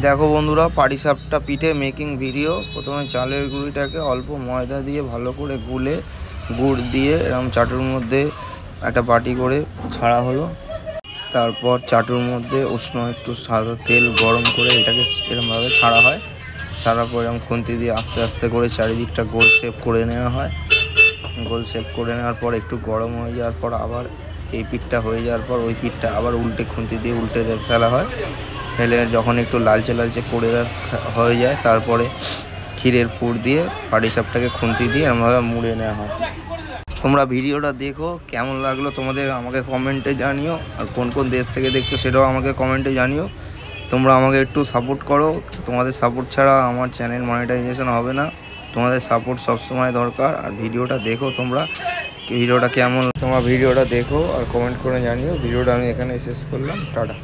দেখো বন্ধুরা, পাটিসাপটা পিঠে মেকিং ভিডিও। প্রথমে চালের গুঁড়িটাকে অল্প ময়দা দিয়ে ভালো করে গুলে গুড় দিয়ে এরকম চাটুর মধ্যে একটা বাটি করে ছাড়া হলো। তারপর চাটুর মধ্যে উষ্ণ একটু সাদা তেল গরম করে এটাকে এরকমভাবে ছাড়া হয়। ছাড়ার পর এরকম খুন্তি দিয়ে আস্তে আস্তে করে চারিদিকটা গোল শেপ করে নেওয়া হয়। গোল শেপ করে নেওয়ার পর একটু গরম হয়ে যাওয়ার পর আবার এই পিঠটা হয়ে যাওয়ার পর ওই পিঠটা আবার উল্টে খুন্তি দিয়ে উল্টে ফেলা হয়। ফেলে যখন একটু লালচে লালচে করে হয়ে যায় তারপরে ক্ষীরের পুর দিয়ে পাটিসাপটাকে খুন্তি দিয়ে এরকমভাবে মুড়ে নেওয়া হয়। তোমরা ভিডিওটা দেখো, কেমন লাগলো তোমাদের আমাকে কমেন্টে জানিও। আর কোন কোন দেশ থেকে দেখছো সেটাও আমাকে কমেন্টে জানিও। তোমরা আমাকে একটু সাপোর্ট করো, তোমাদের সাপোর্ট ছাড়া আমার চ্যানেল মনিটাইজেশন হবে না। তোমাদের সাপোর্ট সবসময় দরকার। আর ভিডিওটা দেখো, তোমরা ভিডিওটা কেমন, তোমরা ভিডিওটা দেখো আর কমেন্ট করে জানিও। ভিডিওটা আমি এখানে শেষ করলাম। টাটা।